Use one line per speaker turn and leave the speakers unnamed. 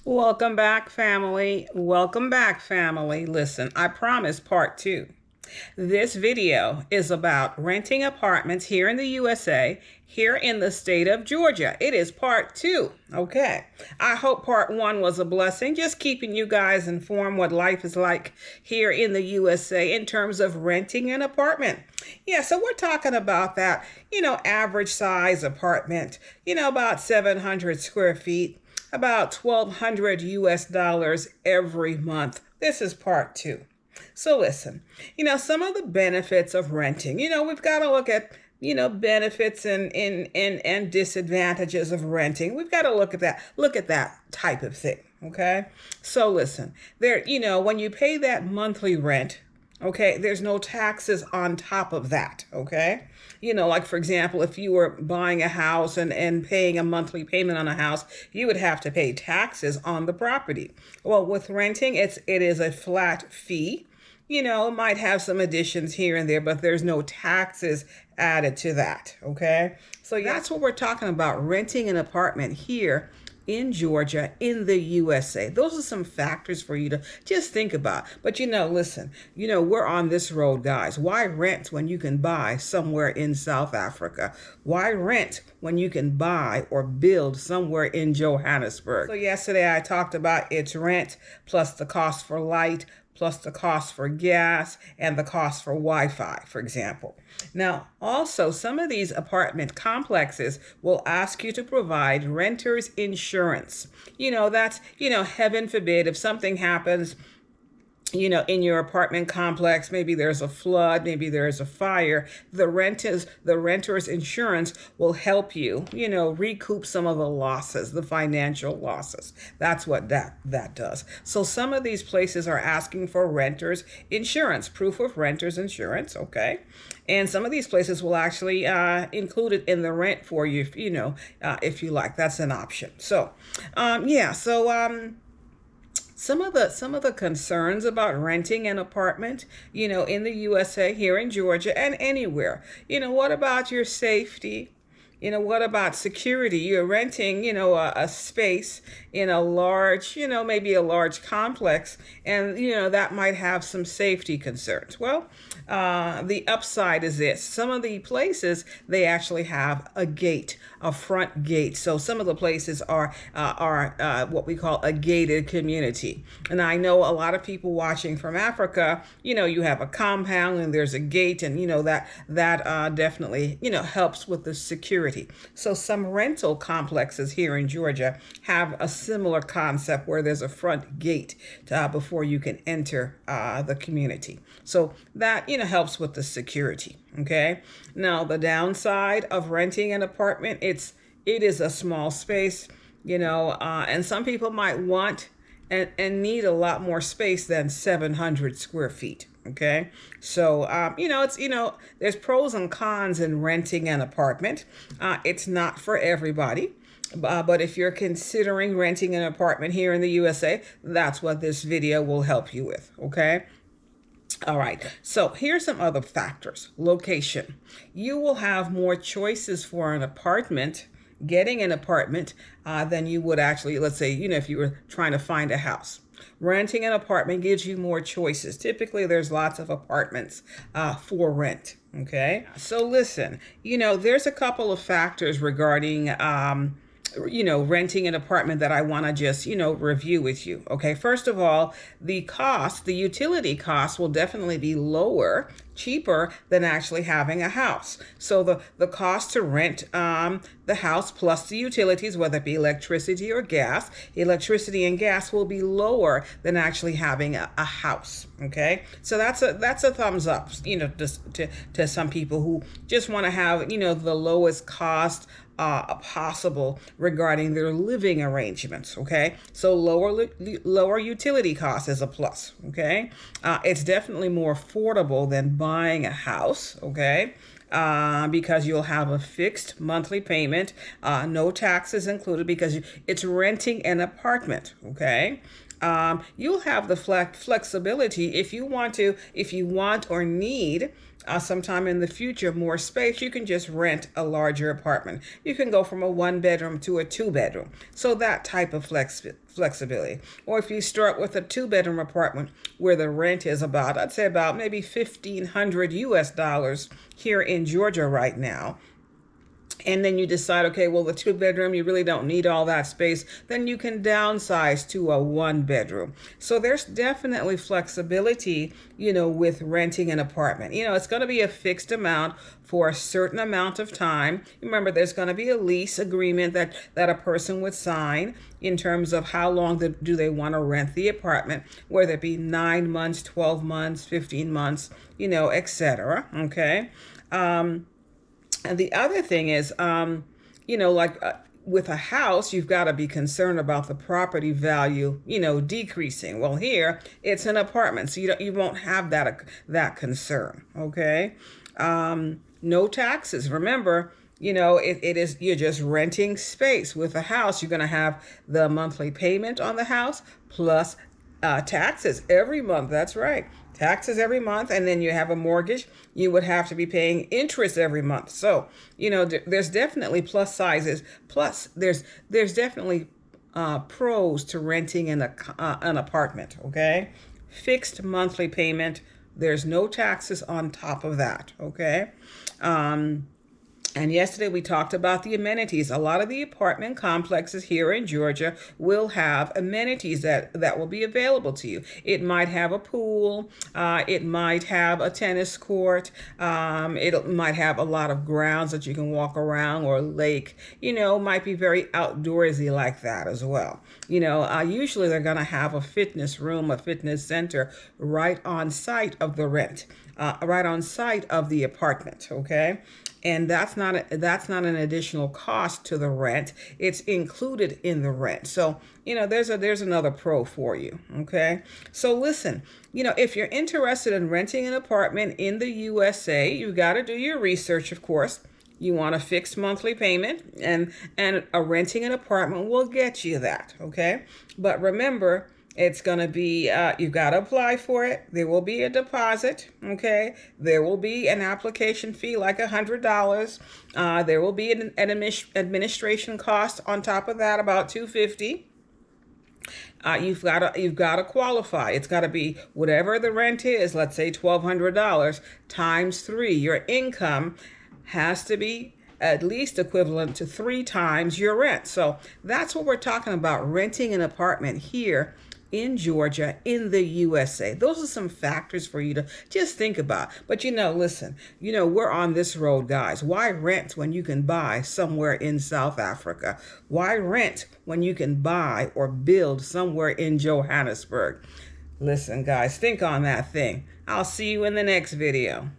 Welcome back, family. Welcome back, family. Listen, I promise part two. This video is about renting apartments here in the USA, here in the state of Georgia. It is part two. Okay. I hope part one was a blessing, just keeping you guys informed what life is like here in the USA in terms of renting an apartment. Yeah, so we're talking about that, average size apartment, about 700 square feet, about 1,200 US dollars every month. This is part two. So listen, some of the benefits of renting, we've got to look at, benefits and disadvantages of renting. We've got to look at that type of thing. Okay. So listen, when you pay that monthly rent, okay, there's no taxes on top of that. Okay. Like for example, if you were buying a house and paying a monthly payment on a house, you would have to pay taxes on the property. Well, with renting, it is a flat fee. Might have some additions here and there, but there's no taxes added to that. Okay. So that's what we're talking about, renting an apartment here in Georgia, in the USA. Those are some factors for you to just think about. But listen, we're on this road, guys. Why rent when you can buy somewhere in South Africa? Why rent when you can buy or build somewhere in Johannesburg? So yesterday I talked about its rent plus the cost for light, plus the cost for gas and the cost for Wi-Fi, for example. Now, also, some of these apartment complexes will ask you to provide renter's insurance. That's, heaven forbid, if something happens, in your apartment complex, maybe there's a flood, maybe there's a fire, the renter's insurance will help you, recoup some of the losses, the financial losses. That's what that does. So some of these places are asking for renter's insurance, proof of renter's insurance, okay? And some of these places will actually include it in the rent for you, if you like. That's an option. So, some of the concerns about renting an apartment, in the USA, here in Georgia, and anywhere. What about your safety? What about security? You're renting, a space in a large, maybe a large complex, and, that might have some safety concerns. Well, the upside is this. Some of the places, they actually have a gate, a front gate. So some of the places are what we call a gated community. And I know a lot of people watching from Africa, you have a compound and there's a gate, and, that definitely, helps with the security. So some rental complexes here in Georgia have a similar concept where there's a front gate before you can enter the community. So that, helps with the security. Okay. Now, the downside of renting an apartment, it is a small space, and some people might want and need a lot more space than 700 square feet. Okay. So, there's pros and cons in renting an apartment. It's not for everybody. But if you're considering renting an apartment here in the USA, that's what this video will help you with. Okay. All right. So here's some other factors. Location. You will have more choices for an apartment, getting an apartment, than you would actually, let's say, if you were trying to find a house. Renting an apartment gives you more choices. Typically, there's lots of apartments for rent. Okay. So listen, there's a couple of factors regarding renting an apartment that I want to just, review with you. Okay. First of all, the utility cost will definitely be cheaper than actually having a house. So the cost to rent the house plus the utilities, whether it be electricity or gas, electricity and gas will be lower than actually having a house. Okay. So that's a thumbs up, to some people who just want to have, the lowest cost possible regarding their living arrangements. Okay. So lower utility costs is a plus. Okay. It's definitely more affordable than buying a house. Okay. Because you'll have a fixed monthly payment, no taxes included because it's renting an apartment. Okay. You'll have the flexibility if you want or need sometime in the future more space. You can just rent a larger apartment. You can go from a 1 bedroom to a 2 bedroom. So that type of flexibility. Or if you start with a 2 bedroom apartment where the rent is about, I'd say about maybe $1,500 here in Georgia right now, and then you decide, okay, well, the 2 bedroom, you really don't need all that space, then you can downsize to a 1 bedroom. So there's definitely flexibility, with renting an apartment. It's going to be a fixed amount for a certain amount of time. Remember, there's going to be a lease agreement that a person would sign in terms of how long do they want to rent the apartment, whether it be 9 months, 12 months, 15 months, etc. Okay. And the other thing is, with a house, you've got to be concerned about the property value, decreasing. Well, here it's an apartment, so you won't have that concern. Okay, no taxes. Remember, it is you're just renting space. With a house, you're going to have the monthly payment on the house plus taxes every month. That's right. Taxes every month, and then you have a mortgage. You would have to be paying interest every month. So, there's definitely plus sizes. Plus, there's definitely pros to renting an apartment. Okay, fixed monthly payment. There's no taxes on top of that. Okay. And yesterday we talked about the amenities. A lot of the apartment complexes here in Georgia will have amenities that will be available to you. It might have a pool. It might have a tennis court. It might have a lot of grounds that you can walk around, or a lake. Might be very outdoorsy like that as well. Usually they're going to have a fitness room, a fitness center right on site of the rent, right on site of the apartment. Okay. And that's not an additional cost to the rent. It's included in the rent. So, there's another pro for you. Okay. So listen, if you're interested in renting an apartment in the USA, you got to do your research, of course. You want a fixed monthly payment, and renting an apartment will get you that. Okay. But remember, it's going to be, you've got to apply for it. There will be a deposit, okay? There will be an application fee, like $100. There will be an administration cost on top of that, about $250. You've got to qualify. It's got to be whatever the rent is, let's say $1,200 times 3. Your income has to be at least equivalent to 3 times your rent. So that's what we're talking about, renting an apartment here in Georgia, in the USA. Those are some factors for you to just think about. But listen, we're on this road, guys. Why rent when you can buy somewhere in South Africa? Why rent when you can buy or build somewhere in Johannesburg? Listen, guys, think on that thing. I'll see you in the next video.